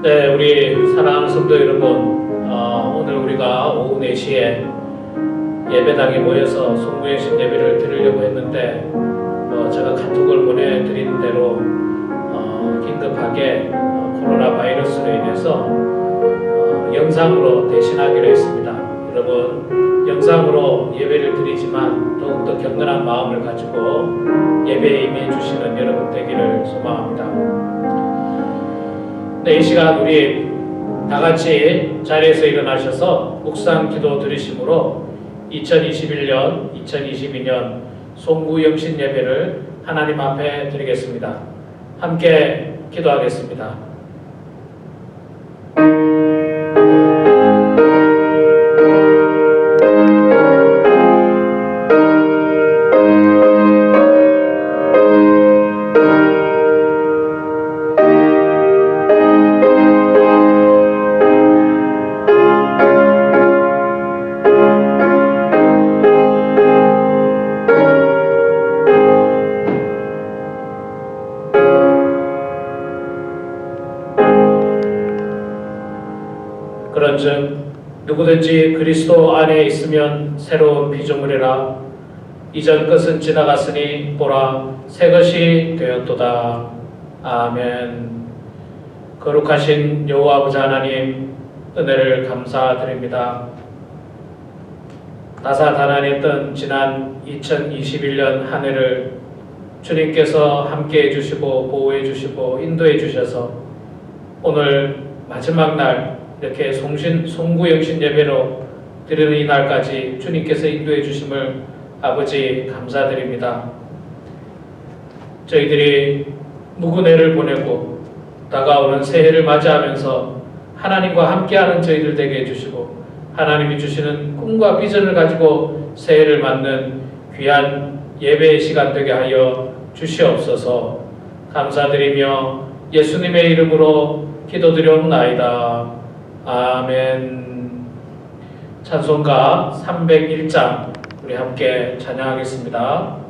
네, 우리 사랑하는 성도 여러분, 오늘 우리가 오후 4시에 예배당에 모여서 송구행신 예배를 드리려고 했는데 제가 카톡을 보내드린 대로 긴급하게 코로나 바이러스로 인해서 영상으로 대신하기로 했습니다. 여러분, 영상으로 예배를 드리지만 더욱더 격렬한 마음을 가지고 예배에 임해 주시는 여러분 되기를 소망합니다. 네, 이 시간 우리 다 같이 자리에서 일어나셔서 묵상 기도 드리심으로 2021년, 2022년 송구영신 예배를 하나님 앞에 드리겠습니다. 함께 기도하겠습니다. 그런즉 누구든지 그리스도 안에 있으면 새로운 피조물이라 이전 것은 지나갔으니 보라 새 것이 되었도다. 아멘. 거룩하신 여호와 아버지 하나님, 은혜를 감사드립니다. 다사다난했던 지난 2021년 한 해를 주님께서 함께해 주시고 보호해 주시고 인도해 주셔서 오늘 마지막 날 이렇게 송구영신 예배로 드리는 이 날까지 주님께서 인도해 주심을 아버지 감사드립니다. 저희들이 묵은 해를 보내고 다가오는 새해를 맞이하면서 하나님과 함께하는 저희들 되게 해주시고 하나님이 주시는 꿈과 비전을 가지고 새해를 맞는 귀한 예배의 시간 되게 하여 주시옵소서. 감사드리며 예수님의 이름으로 기도드려옵나이다. 아멘. 찬송가 301장 우리 함께 찬양하겠습니다.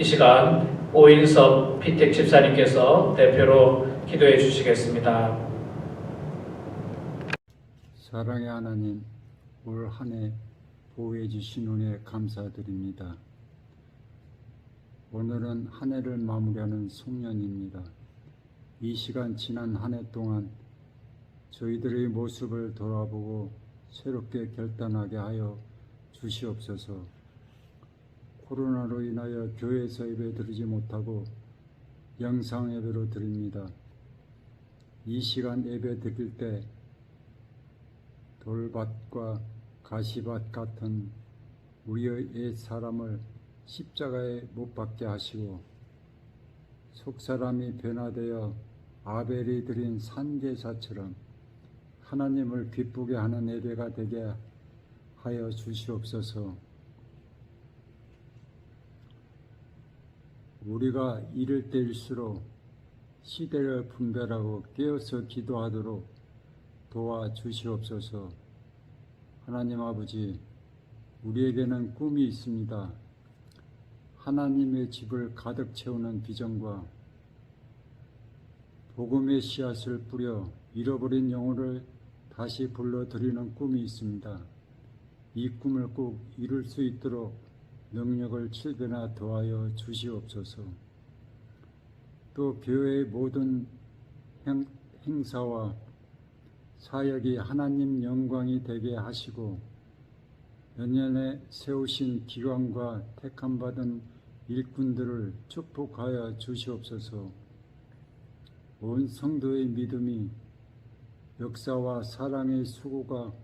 이 시간 오인섭 피택 집사님께서 대표로 기도해 주시겠습니다. 사랑의 하나님, 올 한 해 보호해 주신 은혜 감사드립니다. 오늘은 한 해를 마무리하는 송년입니다. 이 시간 지난 한 해 동안 저희들의 모습을 돌아보고 새롭게 결단하게 하여 주시옵소서. 코로나로 인하여 교회에서 예배 드리지 못하고 영상 예배로 드립니다. 이 시간 예배 드릴 때 돌밭과 가시밭 같은 우리의 옛 사람을 십자가에 못 박게 하시고 속사람이 변화되어 아벨이 드린 산제사처럼 하나님을 기쁘게 하는 예배가 되게 하여 주시옵소서. 우리가 이를 때일수록 시대를 분별하고 깨어서 기도하도록 도와주시옵소서. 하나님 아버지, 우리에게는 꿈이 있습니다. 하나님의 집을 가득 채우는 비전과 복음의 씨앗을 뿌려 잃어버린 영혼을 다시 불러들이는 꿈이 있습니다. 이 꿈을 꼭 이룰 수 있도록 능력을 7배나 더하여 주시옵소서. 또 교회의 모든 행사와 사역이 하나님 영광이 되게 하시고 연년에 세우신 기관과 택함받은 일꾼들을 축복하여 주시옵소서. 온 성도의 믿음이 역사와 사랑의 수고가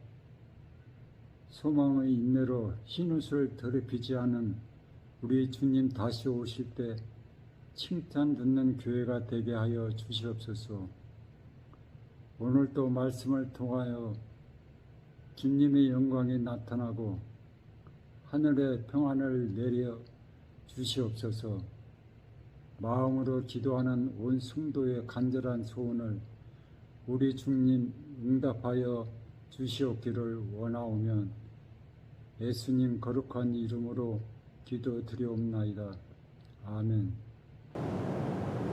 소망의 인내로 흰옷을 더럽히지 않은 우리 주님 다시 오실 때 칭찬 듣는 교회가 되게 하여 주시옵소서. 오늘도 말씀을 통하여 주님의 영광이 나타나고 하늘의 평안을 내려 주시옵소서. 마음으로 기도하는 온 성도의 간절한 소원을 우리 주님 응답하여 주시옵기를 원하오면 예수님 거룩한 이름으로 기도드리옵나이다. 아멘.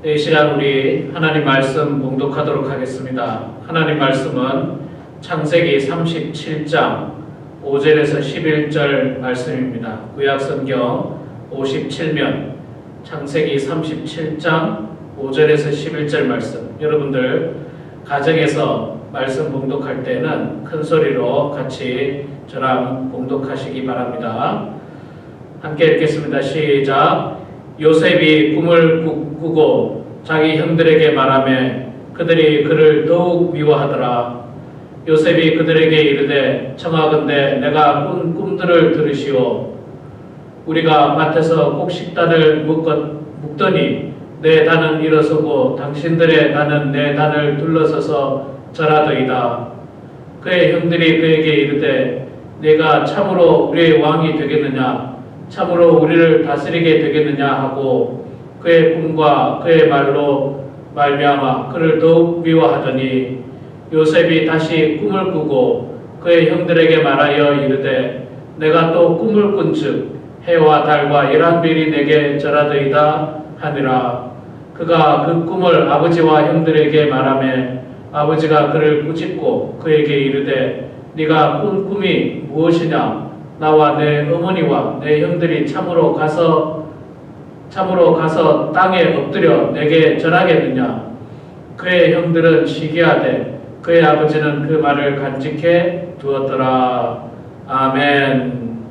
이 시간 우리 하나님 말씀 봉독하도록 하겠습니다. 하나님 말씀은 창세기 37장 5절에서 11절 말씀입니다. 구약성경 57면 창세기 37장 5절에서 11절 말씀. 여러분들 가정에서 말씀 봉독할 때는 큰 소리로 같이 저랑 봉독하시기 바랍니다. 함께 읽겠습니다. 시작. 요셉이 꿈을 꾸고 자기 형들에게 말하며 그들이 그를 더욱 미워하더라. 요셉이 그들에게 이르되 청하건대 내가 꾼 꿈들을 들으시오. 우리가 밭에서 곡식단을 묶더니 내 단은 일어서고 당신들의 단은 내 단을 둘러서서 절하더이다. 그의 형들이 그에게 이르되 네가 참으로 우리의 왕이 되겠느냐, 참으로 우리를 다스리게 되겠느냐 하고 그의 꿈과 그의 말로 말미암아 그를 더욱 미워하더니 요셉이 다시 꿈을 꾸고 그의 형들에게 말하여 이르되 내가 또 꿈을 꾼즉 해와 달과 11별이 내게 절하더이다 하니라. 그가 그 꿈을 아버지와 형들에게 말하며 아버지가 그를 꾸짖고 그에게 이르되 네가 꾼 꿈이 무엇이냐? 나와 내 어머니와 내 형들이 참으로 가서 땅에 엎드려 내게 절하겠느냐? 그의 형들은 시기하되 그의 아버지는 그 말을 간직해 두었더라. 아멘.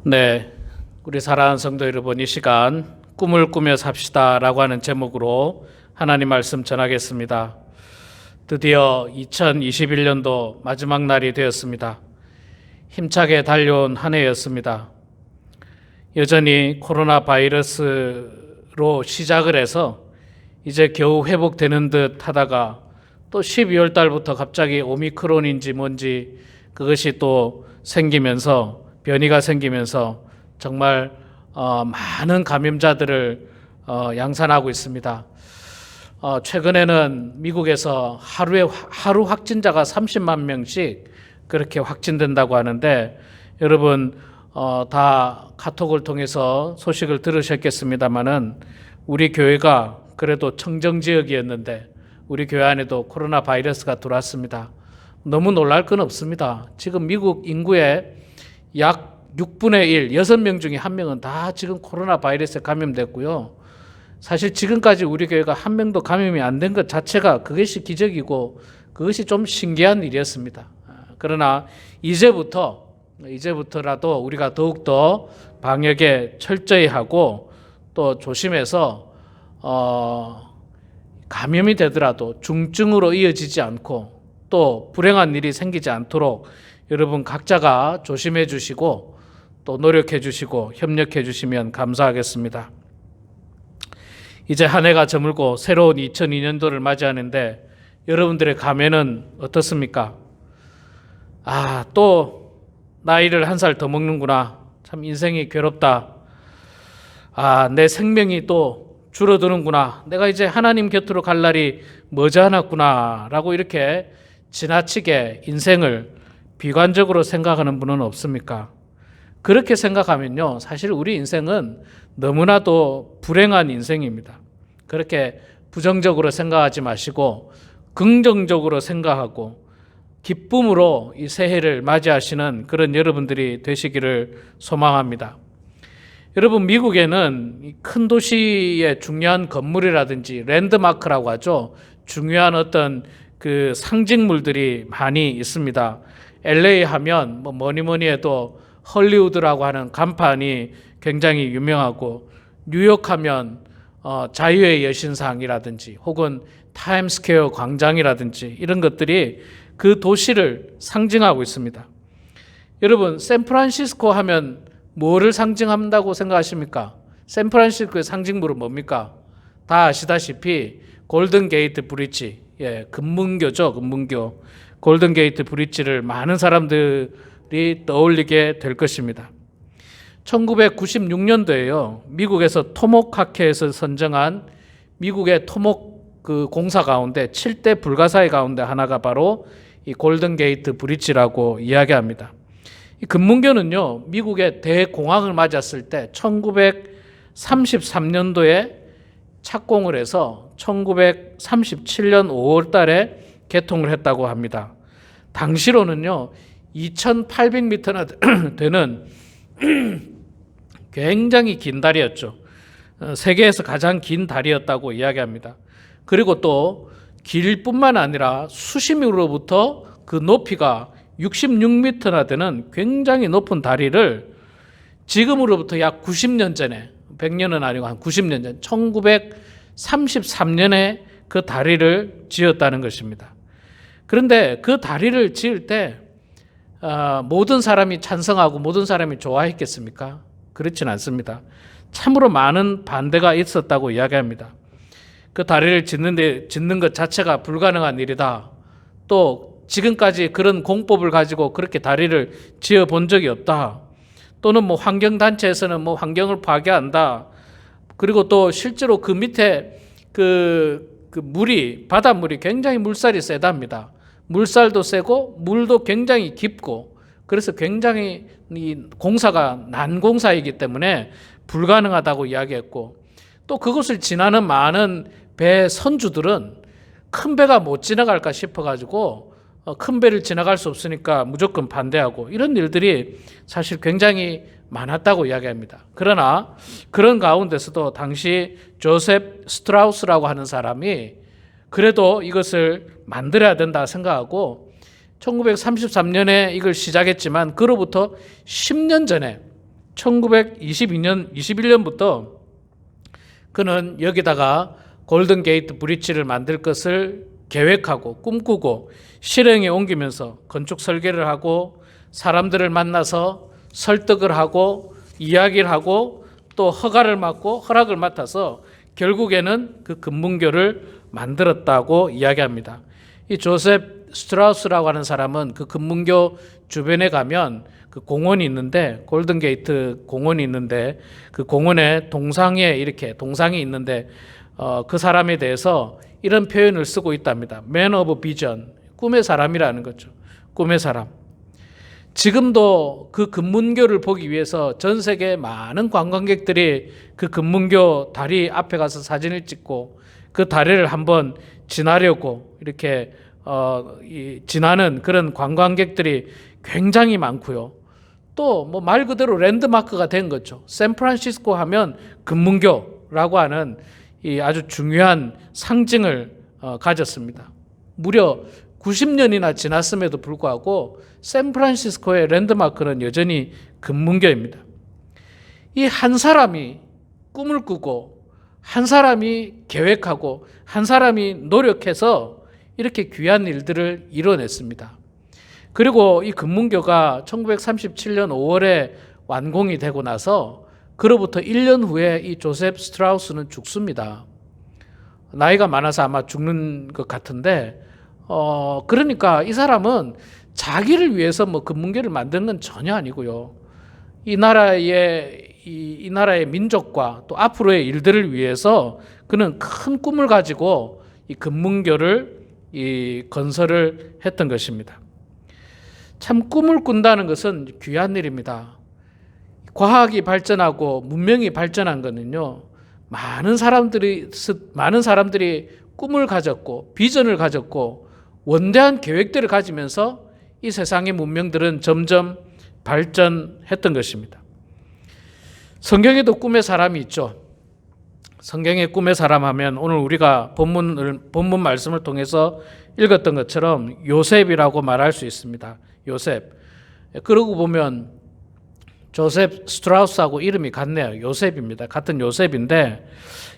네, 우리 사랑하는 성도 여러분, 이 시간 꿈을 꾸며 삽시다 라고 하는 제목으로 하나님 말씀 전하겠습니다. 드디어 2021년도 마지막 날이 되었습니다. 힘차게 달려온 한 해였습니다. 여전히 코로나 바이러스로 시작을 해서 이제 겨우 회복되는 듯 하다가 또 12월 달부터 갑자기 오미크론인지 뭔지 그것이 또 생기면서 변이가 생기면서 정말 많은 감염자들을 양산하고 있습니다. 최근에는 미국에서 하루 확진자가 30만 명씩 그렇게 확진된다고 하는데 여러분 다 카톡을 통해서 소식을 들으셨겠습니다마는 우리 교회가 그래도 청정지역이었는데 우리 교회 안에도 코로나 바이러스가 들어왔습니다. 너무 놀랄 건 없습니다. 지금 미국 인구의 약 6분의 1, 6명 중에 1명은 다 지금 코로나 바이러스에 감염됐고요. 사실 지금까지 우리 교회가 한 명도 감염이 안 된 것 자체가 그것이 기적이고 그것이 좀 신기한 일이었습니다. 그러나 이제부터라도 우리가 더욱더 방역에 철저히 하고 또 조심해서 감염이 되더라도 중증으로 이어지지 않고 또 불행한 일이 생기지 않도록 여러분 각자가 조심해 주시고 또 노력해 주시고 협력해 주시면 감사하겠습니다. 이제 한 해가 저물고 새로운 2002년도를 맞이하는데 여러분들의 감회는 어떻습니까? 또 나이를 한 살 더 먹는구나. 참 인생이 괴롭다. 내 생명이 또 줄어드는구나. 내가 이제 하나님 곁으로 갈 날이 머지않았구나. 라고 이렇게 지나치게 인생을 비관적으로 생각하는 분은 없습니까? 그렇게 생각하면요, 사실 우리 인생은 너무나도 불행한 인생입니다. 그렇게 부정적으로 생각하지 마시고 긍정적으로 생각하고 기쁨으로 이 새해를 맞이하시는 그런 여러분들이 되시기를 소망합니다. 여러분, 미국에는 큰 도시의 중요한 건물이라든지 랜드마크라고 하죠. 중요한 어떤 그 상징물들이 많이 있습니다. LA 하면 뭐니 해도 헐리우드라고 하는 간판이 굉장히 유명하고, 뉴욕 하면 자유의 여신상이라든지 혹은 타임스퀘어 광장이라든지 이런 것들이 그 도시를 상징하고 있습니다. 여러분, 샌프란시스코 하면 뭐를 상징한다고 생각하십니까? 샌프란시스코의 상징물은 뭡니까? 다 아시다시피 골든 게이트 브릿지, 금문교죠, 금문교. 골든 게이트 브릿지를 많은 사람들이 떠올리게 될 것입니다. 1996년도에요. 미국에서 토목학회에서 선정한 미국의 토목 그 공사 가운데 7대 불가사의 가운데 하나가 바로 이 골든 게이트 브릿지라고 이야기합니다. 이 금문교는요, 미국의 대공황을 맞았을 때 1933년도에 착공을 해서 1937년 5월 달에 개통을 했다고 합니다. 당시로는요, 2,800m나 되는 굉장히 긴 다리였죠. 세계에서 가장 긴 다리였다고 이야기합니다. 그리고 또 길뿐만 아니라 수심으로부터 그 높이가 66m나 되는 굉장히 높은 다리를 지금으로부터 약 90년 전에, 100년은 아니고 한 90년 전, 1933년에 그 다리를 지었다는 것입니다. 그런데 그 다리를 지을 때 모든 사람이 찬성하고 모든 사람이 좋아했겠습니까? 그렇진 않습니다. 참으로 많은 반대가 있었다고 이야기합니다. 그 다리를 짓는 것 자체가 불가능한 일이다. 또 지금까지 그런 공법을 가지고 그렇게 다리를 지어 본 적이 없다. 또는 환경단체에서는 환경을 파괴한다. 그리고 또 실제로 그 밑에 바닷물이 굉장히 물살이 세답니다. 물살도 세고 물도 굉장히 깊고, 그래서 굉장히 이 공사가 난공사이기 때문에 불가능하다고 이야기했고, 또 그것을 지나는 많은 배 선주들은 큰 배가 못 지나갈까 싶어가지고 큰 배를 지나갈 수 없으니까 무조건 반대하고, 이런 일들이 사실 굉장히 많았다고 이야기합니다. 그러나 그런 가운데서도 당시 조셉 스트라우스라고 하는 사람이 그래도 이것을 만들어야 된다 생각하고 1933년에 이걸 시작했지만 그로부터 10년 전에 1921년부터 그는 여기다가 골든 게이트 브릿지를 만들 것을 계획하고 꿈꾸고 실행에 옮기면서 건축 설계를 하고 사람들을 만나서 설득을 하고 이야기를 하고 또 허락을 맡아서 결국에는 그 금문교를 만들었다고 이야기합니다. 이 조셉 스트라우스라고 하는 사람은 그 금문교 주변에 가면 그 공원이 있는데, 골든 게이트 공원이 있는데, 그 공원에 동상이 있는데 그 사람에 대해서 이런 표현을 쓰고 있답니다. Man of Vision, 꿈의 사람이라는 거죠. 꿈의 사람. 지금도 그 금문교를 보기 위해서 전 세계 많은 관광객들이 그 금문교 다리 앞에 가서 사진을 찍고 그 다리를 한번 지나려고 이렇게 지나는 그런 관광객들이 굉장히 많고요. 또 뭐 말 그대로 랜드마크가 된 거죠. 샌프란시스코 하면 금문교라고 하는 이 아주 중요한 상징을 가졌습니다. 무려 90년이나 지났음에도 불구하고 샌프란시스코의 랜드마크는 여전히 금문교입니다. 이 한 사람이 꿈을 꾸고 한 사람이 계획하고 한 사람이 노력해서 이렇게 귀한 일들을 이뤄냈습니다. 그리고 이 금문교가 1937년 5월에 완공이 되고 나서 그로부터 1년 후에 이 조셉 스트라우스는 죽습니다. 나이가 많아서 아마 죽는 것 같은데 그러니까 이 사람은 자기를 위해서 뭐 금문교를 만드는 건 전혀 아니고요. 이 나라의 민족과 또 앞으로의 일들을 위해서 그는 큰 꿈을 가지고 이 금문교를 건설을 했던 것입니다. 참 꿈을 꾼다는 것은 귀한 일입니다. 과학이 발전하고 문명이 발전한 것은요, 많은 사람들이 꿈을 가졌고 비전을 가졌고 원대한 계획들을 가지면서 이 세상의 문명들은 점점 발전했던 것입니다. 성경에도 꿈의 사람이 있죠. 성경의 꿈의 사람 하면 오늘 우리가 본문 말씀을 통해서 읽었던 것처럼 요셉이라고 말할 수 있습니다. 요셉. 그러고 보면 조셉 스트라우스하고 이름이 같네요. 요셉입니다. 같은 요셉인데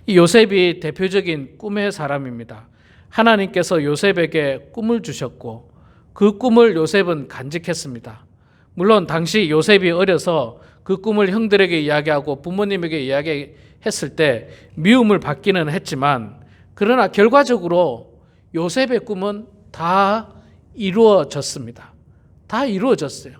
이 요셉이 대표적인 꿈의 사람입니다. 하나님께서 요셉에게 꿈을 주셨고 그 꿈을 요셉은 간직했습니다. 물론 당시 요셉이 어려서 그 꿈을 형들에게 이야기하고 부모님에게 이야기했을 때 미움을 받기는 했지만 그러나 결과적으로 요셉의 꿈은 다 이루어졌습니다. 다 이루어졌어요.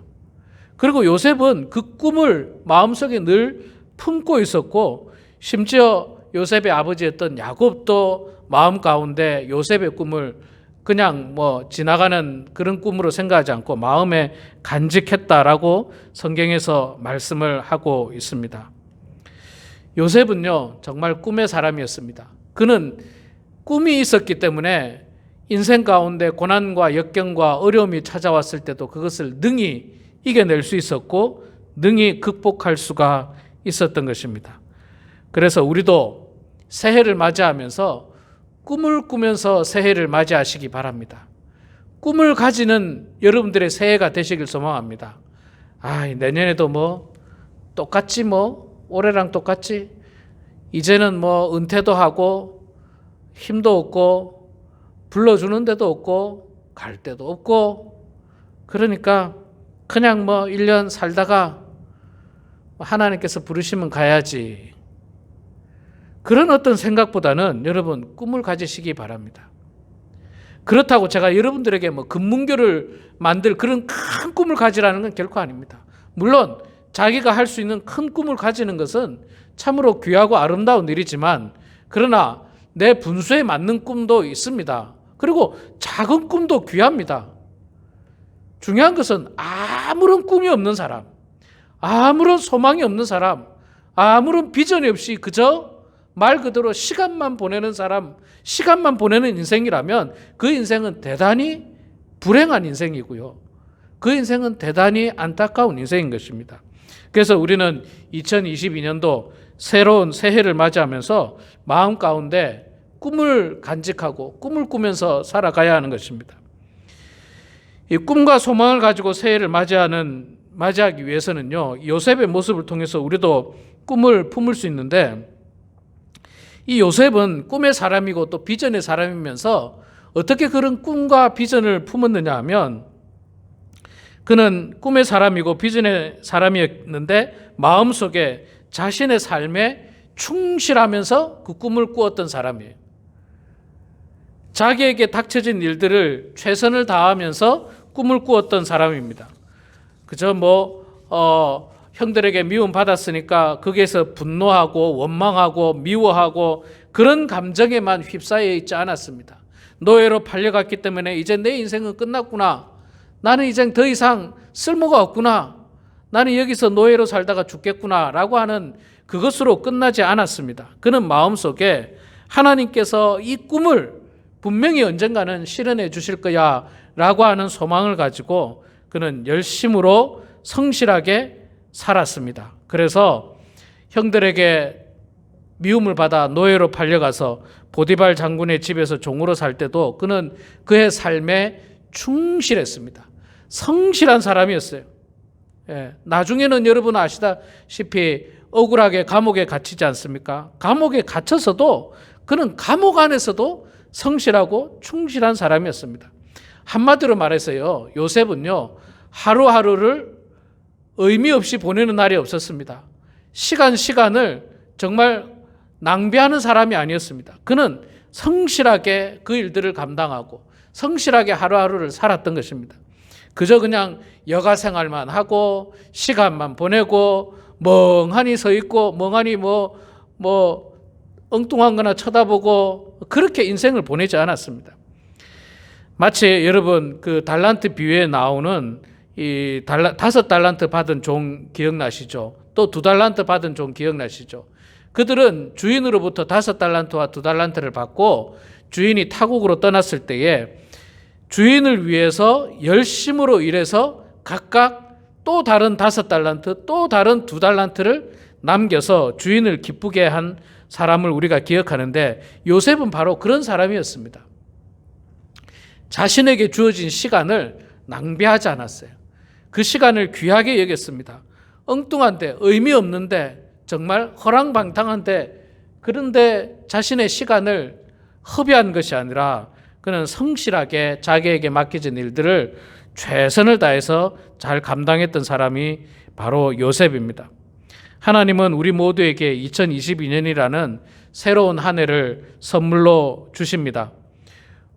그리고 요셉은 그 꿈을 마음속에 늘 품고 있었고 심지어 요셉의 아버지였던 야곱도 마음 가운데 요셉의 꿈을 그냥 뭐 지나가는 그런 꿈으로 생각하지 않고 마음에 간직했다라고 성경에서 말씀을 하고 있습니다. 요셉은요, 정말 꿈의 사람이었습니다. 그는 꿈이 있었기 때문에 인생 가운데 고난과 역경과 어려움이 찾아왔을 때도 그것을 능히 이겨낼 수 있었고 능히 극복할 수가 있었던 것입니다. 그래서 우리도 새해를 맞이하면서 꿈을 꾸면서 새해를 맞이하시기 바랍니다. 꿈을 가지는 여러분들의 새해가 되시길 소망합니다. 내년에도 뭐 똑같지 뭐 올해랑 똑같지 이제는 뭐 은퇴도 하고 힘도 없고 불러주는 데도 없고 갈 데도 없고 그러니까 그냥 뭐 1년 살다가 하나님께서 부르시면 가야지. 그런 어떤 생각보다는 여러분 꿈을 가지시기 바랍니다. 그렇다고 제가 여러분들에게 뭐 금문교를 만들 그런 큰 꿈을 가지라는 건 결코 아닙니다. 물론 자기가 할 수 있는 큰 꿈을 가지는 것은 참으로 귀하고 아름다운 일이지만 그러나 내 분수에 맞는 꿈도 있습니다. 그리고 작은 꿈도 귀합니다. 중요한 것은 아무런 꿈이 없는 사람, 아무런 소망이 없는 사람, 아무런 비전이 없이 그저 말 그대로 시간만 보내는 사람, 시간만 보내는 인생이라면 그 인생은 대단히 불행한 인생이고요. 그 인생은 대단히 안타까운 인생인 것입니다. 그래서 우리는 2022년도 새로운 새해를 맞이하면서 마음 가운데 꿈을 간직하고 꿈을 꾸면서 살아가야 하는 것입니다. 이 꿈과 소망을 가지고 새해를 맞이하기 위해서는요, 요셉의 모습을 통해서 우리도 꿈을 품을 수 있는데 이 요셉은 꿈의 사람이고 또 비전의 사람이면서 어떻게 그런 꿈과 비전을 품었느냐 하면 그는 꿈의 사람이고 비전의 사람이었는데 마음속에 자신의 삶에 충실하면서 그 꿈을 꾸었던 사람이에요. 자기에게 닥쳐진 일들을 최선을 다하면서 꿈을 꾸었던 사람입니다. 그저 형들에게 미움 받았으니까 거기에서 분노하고 원망하고 미워하고 그런 감정에만 휩싸여 있지 않았습니다. 노예로 팔려갔기 때문에 이제 내 인생은 끝났구나. 나는 이제 더 이상 쓸모가 없구나. 나는 여기서 노예로 살다가 죽겠구나 라고 하는 그것으로 끝나지 않았습니다. 그는 마음속에 하나님께서 이 꿈을 분명히 언젠가는 실현해 주실 거야 라고 하는 소망을 가지고 그는 열심으로 성실하게 살았습니다. 그래서 형들에게 미움을 받아 노예로 팔려가서 보디발 장군의 집에서 종으로 살 때도 그는 그의 삶에 충실했습니다. 성실한 사람이었어요. 예, 나중에는 여러분 아시다시피 억울하게 감옥에 갇히지 않습니까? 감옥에 갇혀서도 그는 감옥 안에서도 성실하고 충실한 사람이었습니다. 한마디로 말해서요, 요셉은요, 하루하루를 의미 없이 보내는 날이 없었습니다. 시간을 정말 낭비하는 사람이 아니었습니다. 그는 성실하게 그 일들을 감당하고 성실하게 하루하루를 살았던 것입니다. 그저 그냥 여가 생활만 하고 시간만 보내고 멍하니 서 있고 멍하니 엉뚱한 거나 쳐다보고 그렇게 인생을 보내지 않았습니다. 마치 여러분 그 달란트 비유에 나오는 이 5달란트 받은 종 기억나시죠? 또 2달란트 받은 종 기억나시죠? 그들은 주인으로부터 5달란트와 2달란트를 받고 주인이 타국으로 떠났을 때에 주인을 위해서 열심으로 일해서 각각 또 다른 5달란트, 또 다른 2달란트를 남겨서 주인을 기쁘게 한 사람을 우리가 기억하는데 요셉은 바로 그런 사람이었습니다. 자신에게 주어진 시간을 낭비하지 않았어요. 그 시간을 귀하게 여겼습니다. 엉뚱한데 의미 없는데 정말 허랑방탕한데 그런데 자신의 시간을 허비한 것이 아니라 그는 성실하게 자기에게 맡겨진 일들을 최선을 다해서 잘 감당했던 사람이 바로 요셉입니다. 하나님은 우리 모두에게 2022년이라는 새로운 한 해를 선물로 주십니다.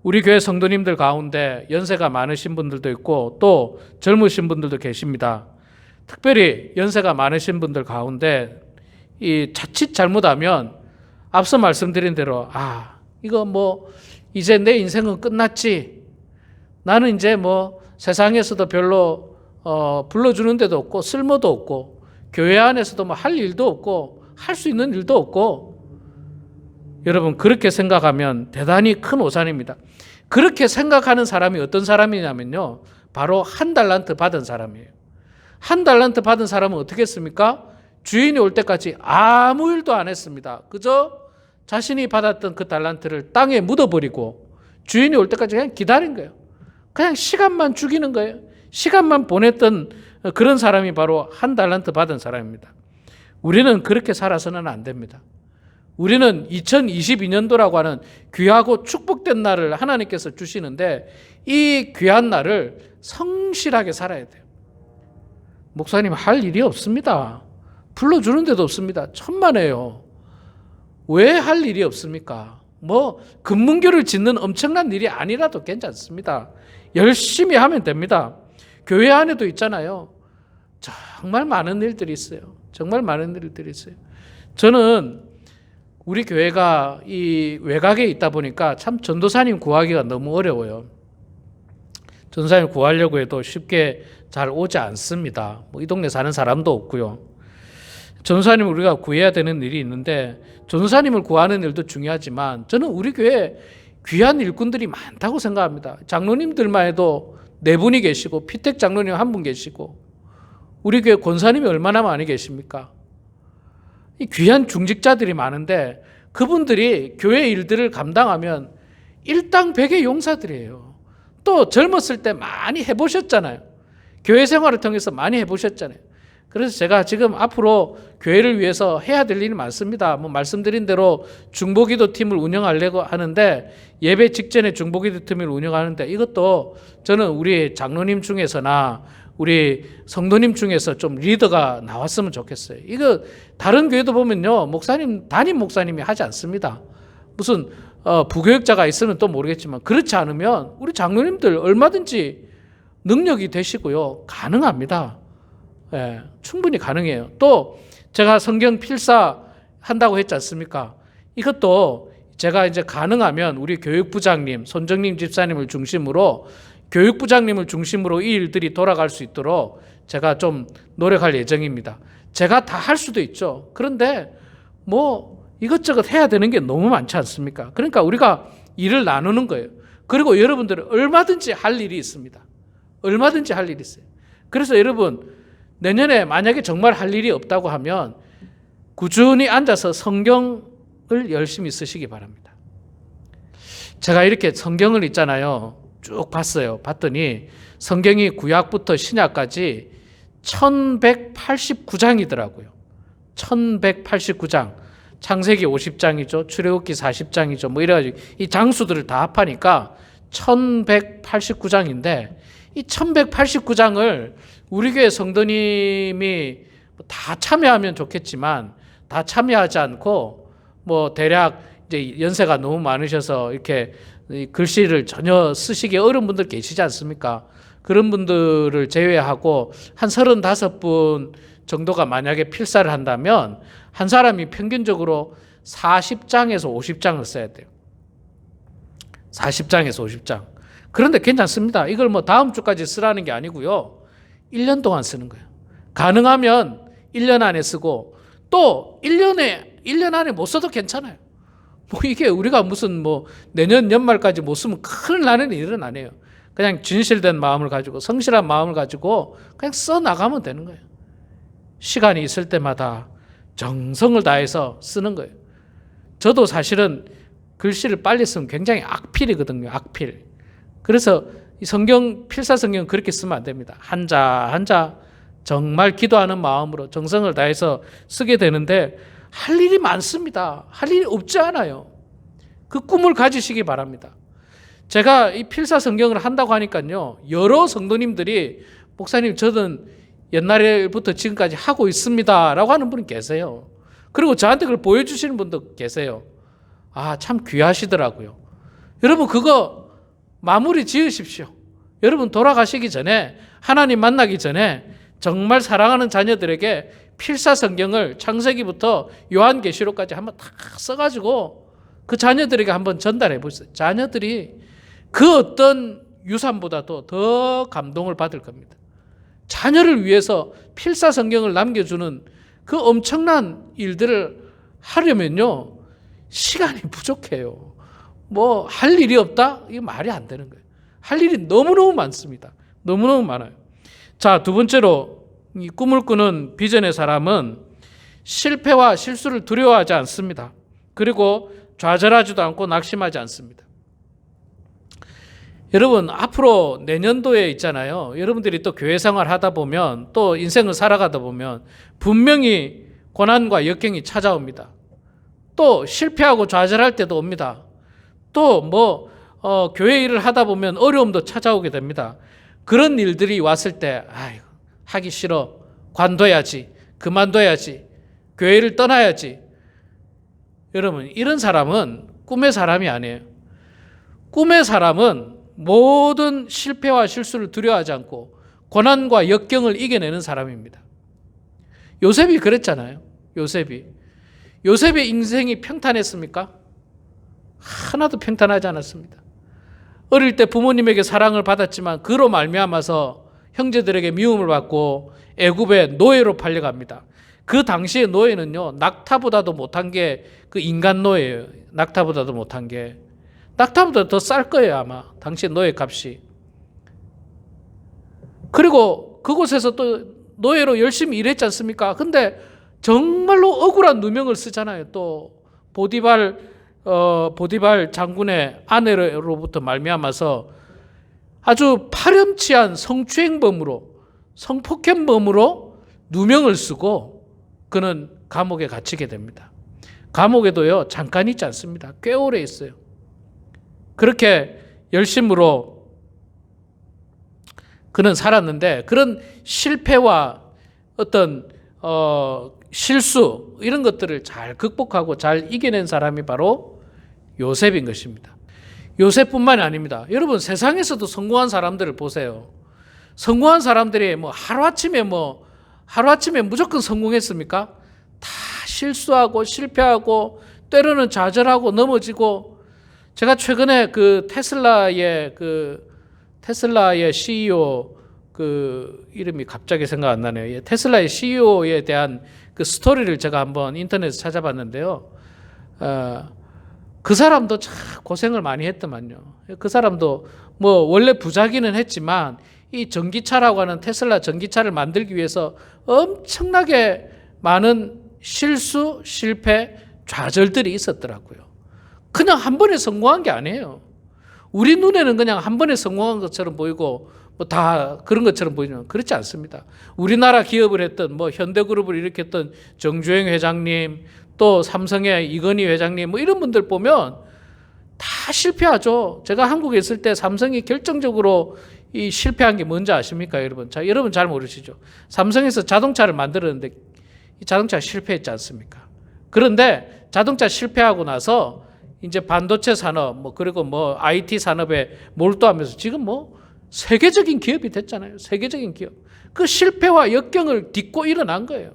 우리 교회 성도님들 가운데 연세가 많으신 분들도 있고 또 젊으신 분들도 계십니다. 특별히 연세가 많으신 분들 가운데 이 자칫 잘못하면 앞서 말씀드린 대로 이거 이제 내 인생은 끝났지. 나는 이제 세상에서도 별로 불러주는 데도 없고 쓸모도 없고 교회 안에서도 할 일도 없고 할 수 있는 일도 없고 여러분 그렇게 생각하면 대단히 큰 오산입니다. 그렇게 생각하는 사람이 어떤 사람이냐면요. 바로 1달란트 받은 사람이에요. 1달란트 받은 사람은 어떻게 했습니까? 주인이 올 때까지 아무 일도 안 했습니다. 그저 자신이 받았던 그 달란트를 땅에 묻어버리고 주인이 올 때까지 그냥 기다린 거예요. 그냥 시간만 죽이는 거예요. 시간만 보냈던 그런 사람이 바로 1달란트 받은 사람입니다. 우리는 그렇게 살아서는 안 됩니다. 우리는 2022년도라고 하는 귀하고 축복된 날을 하나님께서 주시는데 이 귀한 날을 성실하게 살아야 돼요. 목사님 할 일이 없습니다. 불러주는 데도 없습니다. 천만에요. 왜 할 일이 없습니까? 금문교를 짓는 엄청난 일이 아니라도 괜찮습니다. 열심히 하면 됩니다. 교회 안에도 있잖아요. 정말 많은 일들이 있어요. 정말 많은 일들이 있어요. 저는 우리 교회가 이 외곽에 있다 보니까 참 전도사님 구하기가 너무 어려워요. 전도사님 구하려고 해도 쉽게 잘 오지 않습니다. 이 동네 사는 사람도 없고요. 전도사님을 우리가 구해야 되는 일이 있는데 전도사님을 구하는 일도 중요하지만 저는 우리 교회에 귀한 일꾼들이 많다고 생각합니다. 장로님들만 해도 4분이 계시고 피택 장로님 1분 계시고 우리 교회 권사님이 얼마나 많이 계십니까? 이 귀한 중직자들이 많은데 그분들이 교회 일들을 감당하면 일당백의 용사들이에요. 또 젊었을 때 많이 해보셨잖아요. 교회 생활을 통해서 많이 해보셨잖아요. 그래서 제가 지금 앞으로 교회를 위해서 해야 될 일이 많습니다. 말씀드린 대로 중보기도 팀을 운영하려고 하는데 예배 직전에 중보기도 팀을 운영하는데 이것도 저는 우리 장로님 중에서나 우리 성도님 중에서 좀 리더가 나왔으면 좋겠어요. 이거 다른 교회도 보면요. 담임 목사님이 하지 않습니다. 무슨 부교육자가 있으면 또 모르겠지만 그렇지 않으면 우리 장로님들 얼마든지 능력이 되시고요. 가능합니다. 예, 충분히 가능해요. 또 제가 성경 필사 한다고 했지 않습니까? 이것도 제가 이제 가능하면 우리 교육부장님, 손정림 집사님을 중심으로 교육부장님을 중심으로 이 일들이 돌아갈 수 있도록 제가 좀 노력할 예정입니다. 제가 다 할 수도 있죠. 그런데 뭐 이것저것 해야 되는 게 너무 많지 않습니까? 그러니까 우리가 일을 나누는 거예요. 그리고 여러분들은 얼마든지 할 일이 있습니다. 얼마든지 할 일이 있어요. 그래서 여러분 내년에 만약에 정말 할 일이 없다고 하면 꾸준히 앉아서 성경을 열심히 쓰시기 바랍니다. 제가 이렇게 성경을 있잖아요. 쭉 봤어요. 봤더니 성경이 구약부터 신약까지 1189장이더라고요. 1189장. 창세기 50장이죠. 출애굽기 40장이죠. 뭐 이래가지고 이 장수들을 다 합하니까 1189장인데 이 1189장을 우리 교회 성도님이 다 참여하면 좋겠지만 다 참여하지 않고 뭐 대략 이제 연세가 너무 많으셔서 이렇게 글씨를 전혀 쓰시기 어려운 분들 계시지 않습니까? 그런 분들을 제외하고 한 35분 정도가 만약에 필사를 한다면 한 사람이 평균적으로 40장에서 50장을 써야 돼요. 40장에서 50장. 그런데 괜찮습니다. 이걸 뭐 다음 주까지 쓰라는 게 아니고요. 1년 동안 쓰는 거예요. 가능하면 1년 안에 쓰고 또 1년 안에 못 써도 괜찮아요. 뭐 이게 우리가 무슨 뭐 내년 연말까지 못 쓰면 큰일 나는 일은 아니에요. 그냥 진실된 마음을 가지고 성실한 마음을 가지고 그냥 써 나가면 되는 거예요. 시간이 있을 때마다 정성을 다해서 쓰는 거예요. 저도 사실은 글씨를 빨리 쓰면 굉장히 악필이거든요. 악필. 그래서 이 성경 필사 성경 그렇게 쓰면 안 됩니다. 한자 한자 정말 기도하는 마음으로 정성을 다해서 쓰게 되는데 할 일이 많습니다. 할 일이 없지 않아요. 그 꿈을 가지시기 바랍니다. 제가 이 필사 성경을 한다고 하니까요. 여러 성도님들이 목사님 저는 옛날부터 지금까지 하고 있습니다 라고 하는 분이 계세요. 그리고 저한테 그걸 보여주시는 분도 계세요. 아, 참 귀하시더라고요. 여러분 그거 마무리 지으십시오. 여러분 돌아가시기 전에 하나님 만나기 전에 정말 사랑하는 자녀들에게 필사 성경을 창세기부터 요한계시록까지 한번 다 써가지고 그 자녀들에게 한번 전달해 보세요. 자녀들이 그 어떤 유산보다도 더 감동을 받을 겁니다. 자녀를 위해서 필사 성경을 남겨주는 그 엄청난 일들을 하려면요 시간이 부족해요. 뭐 할 일이 없다? 이게 말이 안 되는 거예요. 할 일이 너무너무 많습니다. 너무너무 많아요. 자, 두 번째로 이 꿈을 꾸는 비전의 사람은 실패와 실수를 두려워하지 않습니다. 그리고 좌절하지도 않고 낙심하지 않습니다. 여러분 앞으로 내년도에 있잖아요. 여러분들이 또 교회 생활 하다 보면 또 인생을 살아가다 보면 분명히 고난과 역경이 찾아옵니다. 또 실패하고 좌절할 때도 옵니다. 또 교회 일을 하다 보면 어려움도 찾아오게 됩니다. 그런 일들이 왔을 때 아이고 하기 싫어, 관둬야지, 그만둬야지, 교회를 떠나야지. 여러분 이런 사람은 꿈의 사람이 아니에요. 꿈의 사람은 모든 실패와 실수를 두려워하지 않고 고난과 역경을 이겨내는 사람입니다. 요셉이 그랬잖아요. 요셉의 인생이 평탄했습니까? 하나도 평탄하지 않았습니다. 어릴 때 부모님에게 사랑을 받았지만 그로 말미암아서 형제들에게 미움을 받고 애굽의 노예로 팔려갑니다. 그 당시의 노예는요 낙타보다도 못한 게 그 인간 노예예요. 낙타보다도 못한 게 낙타보다 더 쌀 거예요 아마 당시 노예 값이. 그리고 그곳에서 또 노예로 열심히 일했지 않습니까? 근데 정말로 억울한 누명을 쓰잖아요. 또 보디발 장군의 아내로부터 말미암아서 아주 파렴치한 성추행범으로 성폭행범으로 누명을 쓰고 그는 감옥에 갇히게 됩니다. 감옥에도요 잠깐 있지 않습니다. 꽤 오래 있어요. 그렇게 열심으로 그는 살았는데 그런 실패와 어떤 실수 이런 것들을 잘 극복하고 잘 이겨낸 사람이 바로 요셉인 것입니다. 요셉뿐만이 아닙니다. 여러분 세상에서도 성공한 사람들을 보세요. 성공한 사람들이 하루아침에 무조건 성공했습니까? 다 실수하고 실패하고 때로는 좌절하고 넘어지고. 제가 최근에 그 테슬라의 그 테슬라의 CEO 그 이름이 갑자기 생각 안 나네요. 테슬라의 CEO에 대한 그 스토리를 제가 한번 인터넷에서 찾아봤는데요. 그 사람도 참 고생을 많이 했더만요. 그 사람도 뭐 원래 부자기는 했지만 이 전기차라고 하는 테슬라 전기차를 만들기 위해서 엄청나게 많은 실수, 실패, 좌절들이 있었더라고요. 그냥 한 번에 성공한 게 아니에요. 우리 눈에는 그냥 한 번에 성공한 것처럼 보이고 뭐 다 그런 것처럼 보이지만 그렇지 않습니다. 우리나라 기업을 했던 뭐 현대그룹을 일으켰던 정주행 회장님, 또 삼성의 이건희 회장님 뭐 이런 분들 보면 다 실패하죠. 제가 한국에 있을 때 삼성이 결정적으로 이 실패한 게 뭔지 아십니까, 여러분? 자, 여러분 잘 모르시죠? 삼성에서 자동차를 만들었는데 이 자동차가 실패했지 않습니까? 그런데 자동차 실패하고 나서 이제 반도체 산업 뭐 그리고 뭐 IT 산업에 몰두하면서 지금 뭐 세계적인 기업이 됐잖아요. 세계적인 기업. 그 실패와 역경을 딛고 일어난 거예요.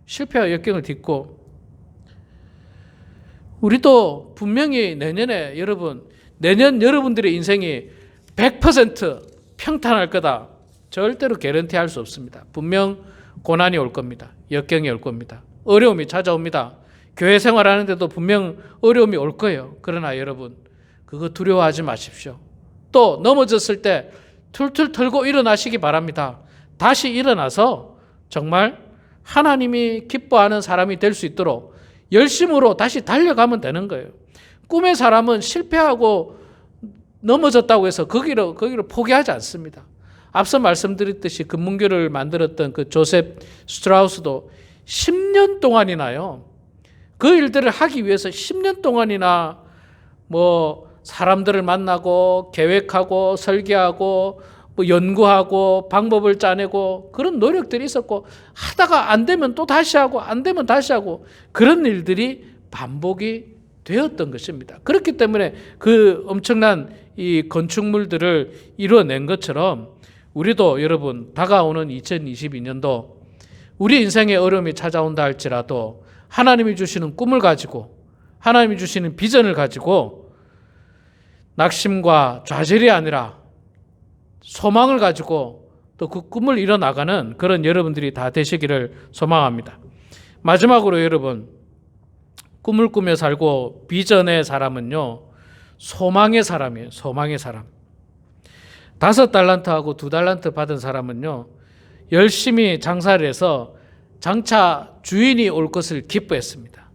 실패와 역경을 딛고. 우리도 분명히 내년에 내년 여러분들의 인생이 100% 평탄할 거다. 절대로 개런티할 수 없습니다. 분명 고난이 올 겁니다. 역경이 올 겁니다. 어려움이 찾아옵니다. 교회 생활하는데도 분명 어려움이 올 거예요. 그러나 여러분, 그거 두려워하지 마십시오. 또 넘어졌을 때 툴툴 털고 일어나시기 바랍니다. 다시 일어나서 정말 하나님이 기뻐하는 사람이 될 수 있도록 열심으로 다시 달려가면 되는 거예요. 꿈의 사람은 실패하고 넘어졌다고 해서 거기를 포기하지 않습니다. 앞서 말씀드렸듯이 금문교를 만들었던 그 조셉 스트라우스도 10년 동안이나요. 그 일들을 하기 위해서 10년 동안이나 뭐 사람들을 만나고 계획하고 설계하고 뭐 연구하고 방법을 짜내고 그런 노력들이 있었고 하다가 안 되면 또 다시 하고 안 되면 다시 하고 그런 일들이 반복이 되었던 것입니다. 그렇기 때문에 그 엄청난 이 건축물들을 이루어낸 것처럼 우리도 여러분 다가오는 2022년도 우리 인생에 어려움이 찾아온다 할지라도 하나님이 주시는 꿈을 가지고 하나님이 주시는 비전을 가지고 낙심과 좌절이 아니라 소망을 가지고 또 그 꿈을 이뤄나가는 그런 여러분들이 다 되시기를 소망합니다. 마지막으로 여러분, 꿈을 꾸며 살고 비전의 사람은요, 소망의 사람이에요. 소망의 사람. 5달란트하고 2달란트 받은 사람은요, 열심히 장사를 해서 장차 주인이 올 것을 기뻐했습니다.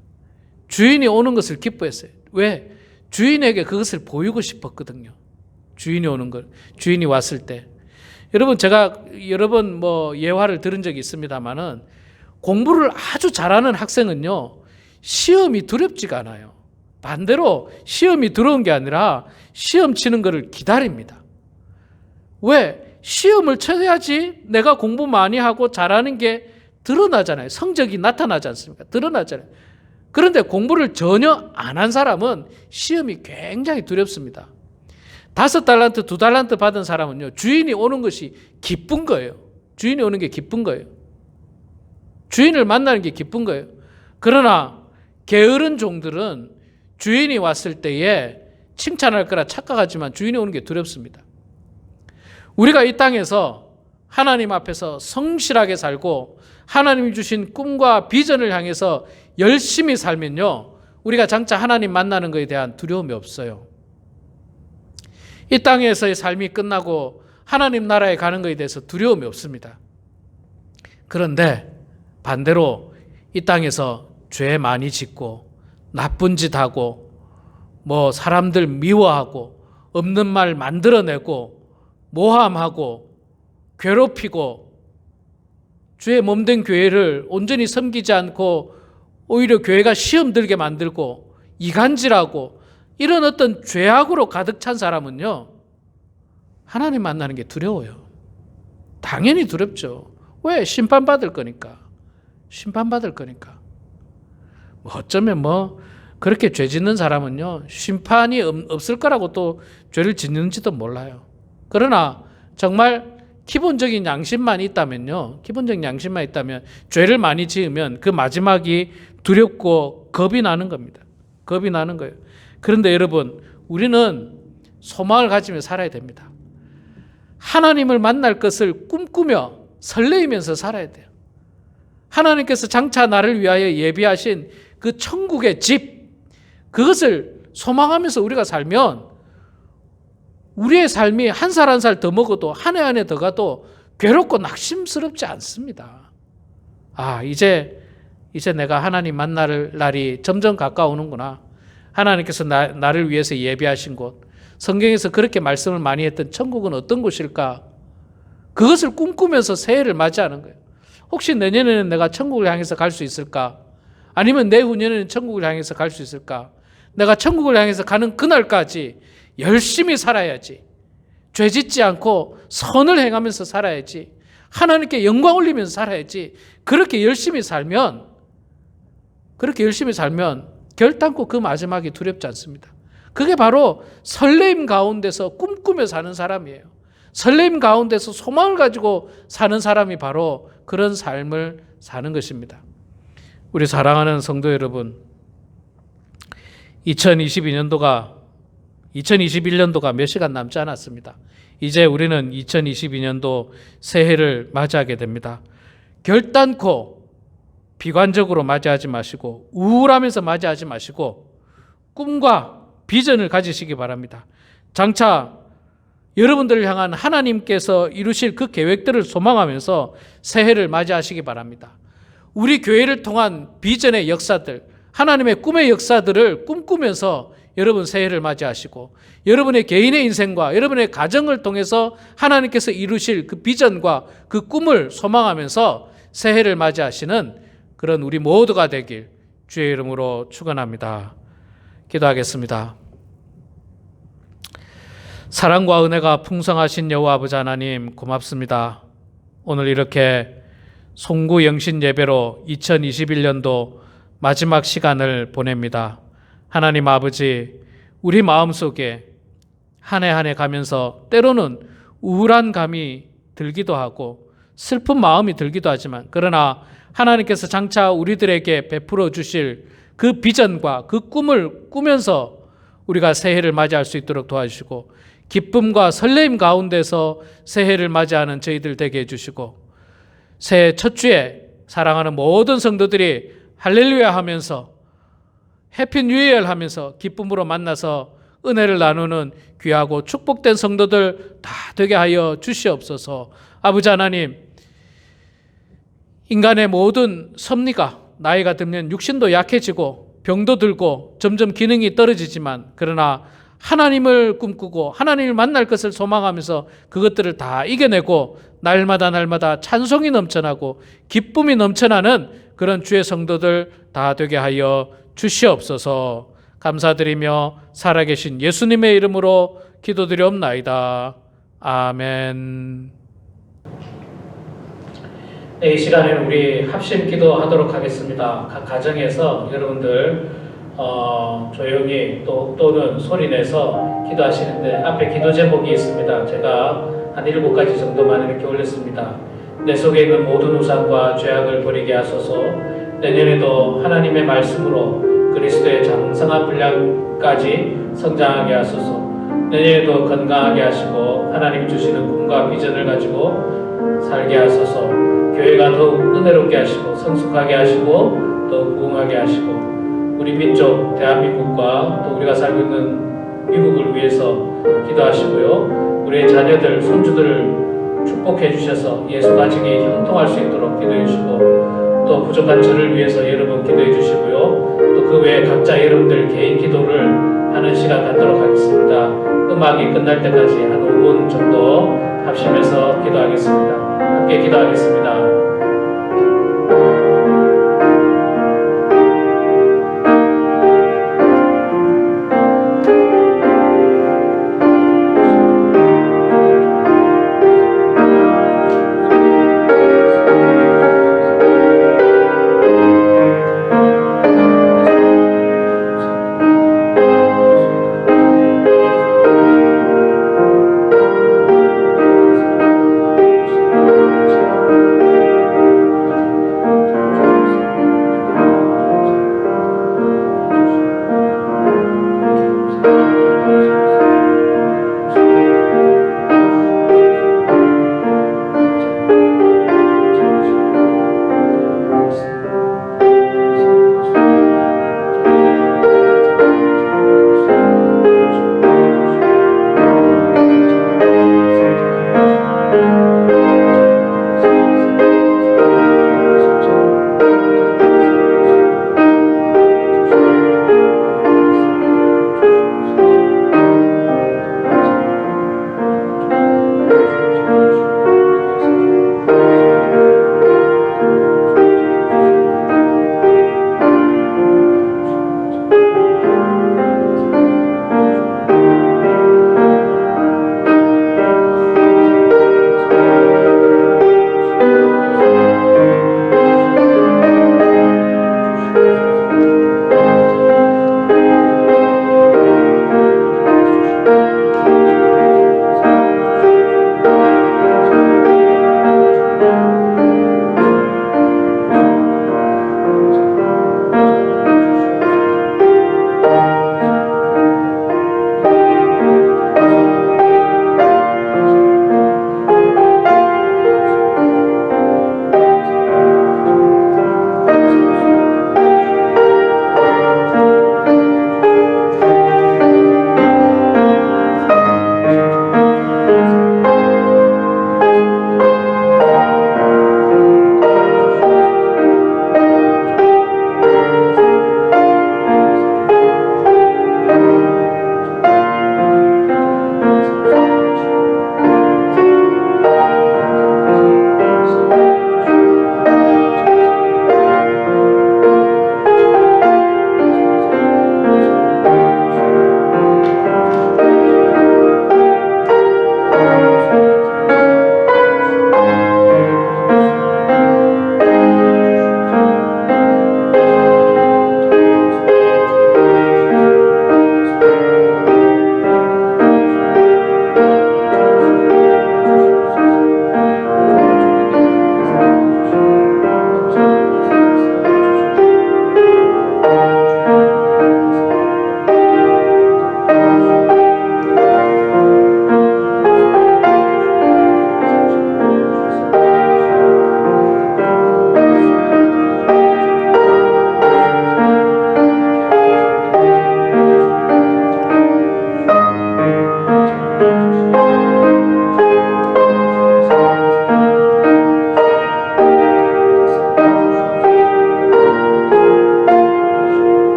주인이 오는 것을 기뻐했어요. 왜? 주인에게 그것을 보이고 싶었거든요. 주인이 오는 걸, 주인이 왔을 때. 여러분, 제가 여러 번 뭐 예화를 들은 적이 있습니다만은 공부를 아주 잘하는 학생은요, 시험이 두렵지가 않아요. 반대로 시험이 두려운 게 아니라 시험 치는 것을 기다립니다. 왜? 시험을 쳐야지 내가 공부 많이 하고 잘하는 게 드러나잖아요. 성적이 나타나지 않습니까? 드러나잖아요. 그런데 공부를 전혀 안 한 사람은 시험이 굉장히 두렵습니다. 5달란트, 2달란트 받은 사람은요, 주인이 오는 것이 기쁜 거예요. 주인이 오는 게 기쁜 거예요. 주인을 만나는 게 기쁜 거예요. 그러나 게으른 종들은 주인이 왔을 때에 칭찬할 거라 착각하지만 주인이 오는 게 두렵습니다. 우리가 이 땅에서 하나님 앞에서 성실하게 살고 하나님이 주신 꿈과 비전을 향해서 열심히 살면요, 우리가 장차 하나님 만나는 것에 대한 두려움이 없어요. 이 땅에서의 삶이 끝나고 하나님 나라에 가는 것에 대해서 두려움이 없습니다. 그런데 반대로 이 땅에서 죄 많이 짓고 나쁜 짓 하고 뭐 사람들 미워하고 없는 말 만들어내고 모함하고 괴롭히고 주의 몸된 교회를 온전히 섬기지 않고 오히려 교회가 시험 들게 만들고 이간질하고 이런 어떤 죄악으로 가득 찬 사람은요, 하나님 만나는 게 두려워요. 당연히 두렵죠. 왜? 심판받을 거니까. 심판받을 거니까. 뭐 어쩌면 뭐 그렇게 죄 짓는 사람은요, 심판이 없을 거라고 또 죄를 짓는지도 몰라요. 그러나 정말 기본적인 양심만 있다면요, 기본적인 양심만 있다면 죄를 많이 지으면 그 마지막이 두렵고 겁이 나는 겁니다. 겁이 나는 거예요. 그런데 여러분, 우리는 소망을 가지며 살아야 됩니다. 하나님을 만날 것을 꿈꾸며 설레이면서 살아야 돼요. 하나님께서 장차 나를 위하여 예비하신 그 천국의 집, 그것을 소망하면서 우리가 살면 우리의 삶이 한 살 한 살 더 먹어도 한 해 한 해 더 가도 괴롭고 낙심스럽지 않습니다. 이제 내가 하나님 만날 날이 점점 가까우는구나. 하나님께서 나를 위해서 예비하신 곳, 성경에서 그렇게 말씀을 많이 했던 천국은 어떤 곳일까? 그것을 꿈꾸면서 새해를 맞이하는 거예요. 혹시 내년에는 내가 천국을 향해서 갈 수 있을까? 아니면 내후년에는 천국을 향해서 갈 수 있을까? 내가 천국을 향해서 가는 그날까지 열심히 살아야지. 죄 짓지 않고 선을 행하면서 살아야지. 하나님께 영광 올리면서 살아야지. 그렇게 열심히 살면 결단코 그 마지막이 두렵지 않습니다. 그게 바로 설레임 가운데서 꿈꾸며 사는 사람이에요. 설레임 가운데서 소망을 가지고 사는 사람이 바로 그런 삶을 사는 것입니다. 우리 사랑하는 성도 여러분, 2021년도가 몇 시간 남지 않았습니다. 이제 우리는 2022년도 새해를 맞이하게 됩니다. 결단코 비관적으로 맞이하지 마시고 우울하면서 맞이하지 마시고 꿈과 비전을 가지시기 바랍니다. 장차 여러분들을 향한 하나님께서 이루실 그 계획들을 소망하면서 새해를 맞이하시기 바랍니다. 우리 교회를 통한 비전의 역사들, 하나님의 꿈의 역사들을 꿈꾸면서 여러분 새해를 맞이하시고 여러분의 개인의 인생과 여러분의 가정을 통해서 하나님께서 이루실 그 비전과 그 꿈을 소망하면서 새해를 맞이하시는 그런 우리 모두가 되길 주의 이름으로 축원합니다. 기도하겠습니다. 사랑과 은혜가 풍성하신 여호와 아버지 하나님 고맙습니다. 오늘 이렇게 송구 영신 예배로 2021년도 마지막 시간을 보냅니다. 하나님 아버지, 우리 마음속에 한 해 한 해 가면서 때로는 우울한 감이 들기도 하고 슬픈 마음이 들기도 하지만, 그러나 하나님께서 장차 우리들에게 베풀어 주실 그 비전과 그 꿈을 꾸면서 우리가 새해를 맞이할 수 있도록 도와주시고, 기쁨과 설레임 가운데서 새해를 맞이하는 저희들 되게 해주시고, 새해 첫 주에 사랑하는 모든 성도들이 할렐루야 하면서 해피 뉴 이어 하면서 기쁨으로 만나서 은혜를 나누는 귀하고 축복된 성도들 다 되게 하여 주시옵소서. 아버지 하나님, 인간의 모든 섭리가 나이가 들면 육신도 약해지고 병도 들고 점점 기능이 떨어지지만, 그러나 하나님을 꿈꾸고 하나님을 만날 것을 소망하면서 그것들을 다 이겨내고 날마다 찬송이 넘쳐나고 기쁨이 넘쳐나는 그런 주의 성도들 다 되게 하여 주시옵소서. 감사드리며 살아계신 예수님의 이름으로 기도드리옵나이다. 아멘. 이 시간에는 우리 합심 기도하도록 하겠습니다. 각 가정에서 여러분들 조용히 또는 소리내서 기도하시는데 앞에 기도 제목이 있습니다. 제가 한 7가지 정도만 이렇게 올렸습니다. 내 속에 있는 모든 우상과 죄악을 버리게 하소서. 내년에도 하나님의 말씀으로 그리스도의 장성한 분량까지 성장하게 하소서. 내년에도 건강하게 하시고 하나님 주시는 꿈과 비전을 가지고 살게 하소서. 교회가 더욱 은혜롭게 하시고 성숙하게 하시고 더욱 부흥하게 하시고 우리 민족 대한민국과 또 우리가 살고 있는 미국을 위해서 기도하시고요. 우리의 자녀들, 손주들을 축복해 주셔서 예수 가정이 형통할 수 있도록 기도해 주시고, 또 부족한 저를 위해서 여러분 기도해 주시고요. 또 그 외에 각자 여러분들 개인 기도를 하는 시간 갖도록 하겠습니다. 음악이 끝날 때까지 한 5분 정도 합심해서 기도하겠습니다. 함께 기도하겠습니다.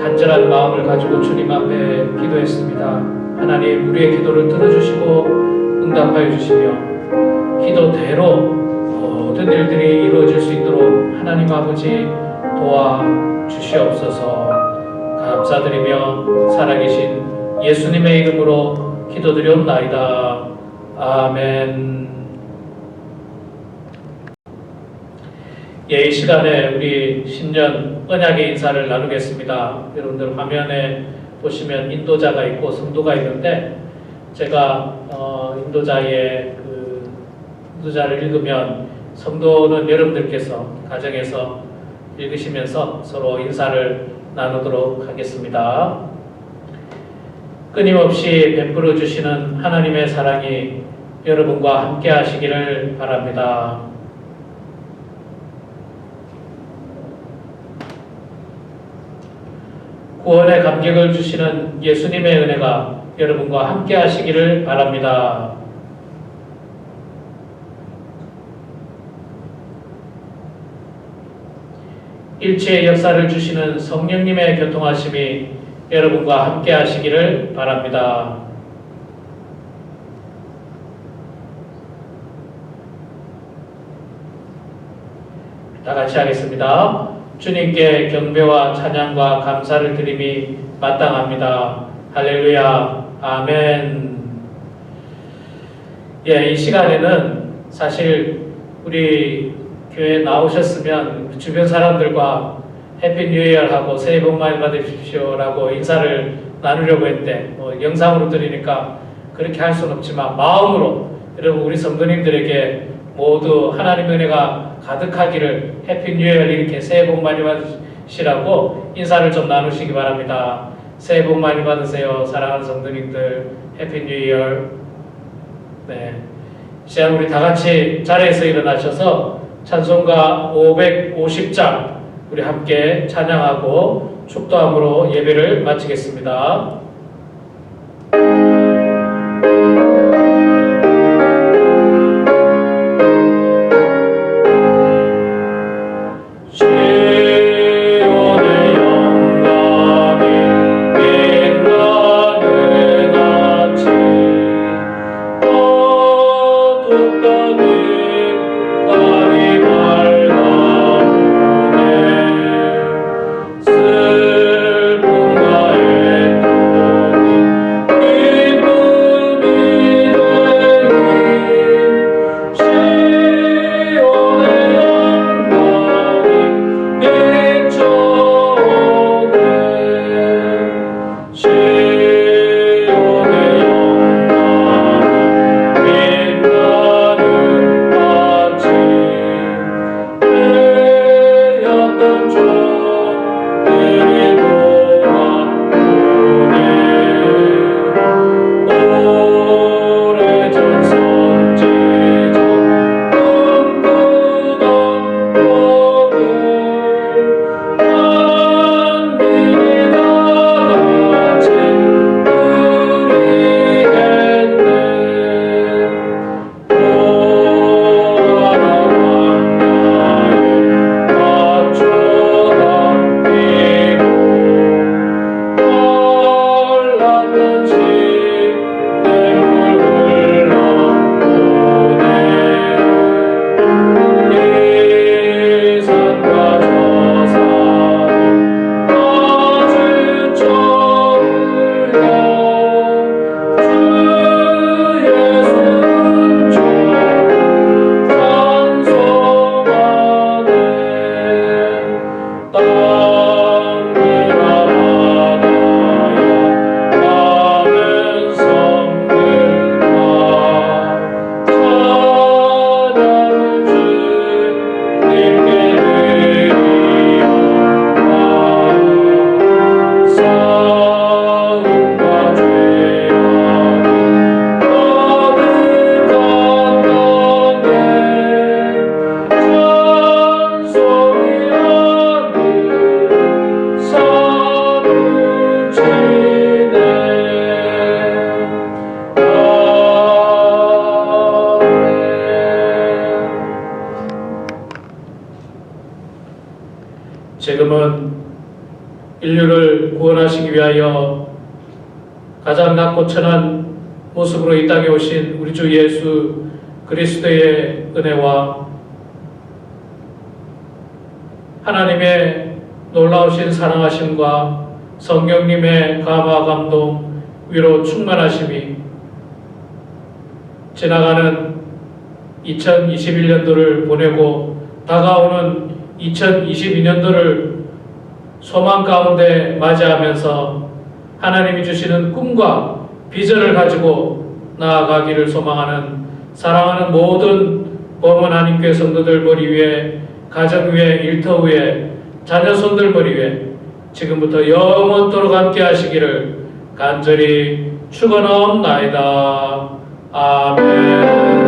간절한 마음을 가지고 주님 앞에 기도했습니다. 하나님, 우리의 기도를 들어주시고 응답하여 주시며 기도대로 모든 일들이 이루어질 수 있도록 하나님 아버지 도와주시옵소서. 감사드리며 살아계신 예수님의 이름으로 기도드리옵나이다. 아멘. 이 시간에 우리 신년 언약의 인사를 나누겠습니다. 여러분들 화면에 보시면 인도자가 있고 성도가 있는데, 제가 인도자의 인도자를 읽으면 성도는 여러분들께서 가정에서 읽으시면서 서로 인사를 나누도록 하겠습니다. 끊임없이 베풀어 주시는 하나님의 사랑이 여러분과 함께 하시기를 바랍니다. 구원의 감격을 주시는 예수님의 은혜가 여러분과 함께 하시기를 바랍니다. 일체의 역사를 주시는 성령님의 교통하심이 여러분과 함께 하시기를 바랍니다. 다 같이 하겠습니다. 주님께 경배와 찬양과 감사를 드림이 마땅합니다. 할렐루야. 아멘. 이 시간에는 사실 우리 교회에 나오셨으면 주변 사람들과 해피 뉴 이어하고 새해 복 많이 받으십시오라고 인사를 나누려고 했는데 영상으로 드리니까 그렇게 할 수는 없지만 마음으로 여러분 우리 성도님들에게 모두 하나님의 은혜가 가득하기를 해피 뉴 이어 이렇게 새해 복 많이 받으시라고 인사를 좀 나누시기 바랍니다. 새해 복 많이 받으세요. 사랑하는 성도님들, 해피 뉴 이어. 네. 시간 우리 다 같이 자리에서 일어나셔서 찬송가 550장 우리 함께 찬양하고 축도함으로 예배를 마치겠습니다. 인류를 구원하시기 위하여 가장 낮고 천한 모습으로 이 땅에 오신 우리 주 예수 그리스도의 은혜와 하나님의 놀라우신 사랑하심과 성령님의 감화 감동 위로 충만하심이 지나가는 2021년도를 보내고 다가오는 2022년도를 소망 가운데 맞이하면서 하나님이 주시는 꿈과 비전을 가지고 나아가기를 소망하는 사랑하는 모든 범은 하나님교회 성도들 머리 위에, 가정 위에, 일터 위에, 자녀손들 머리 위에 지금부터 영원토록 함께 하시기를 간절히 축원하옵나이다. 아멘.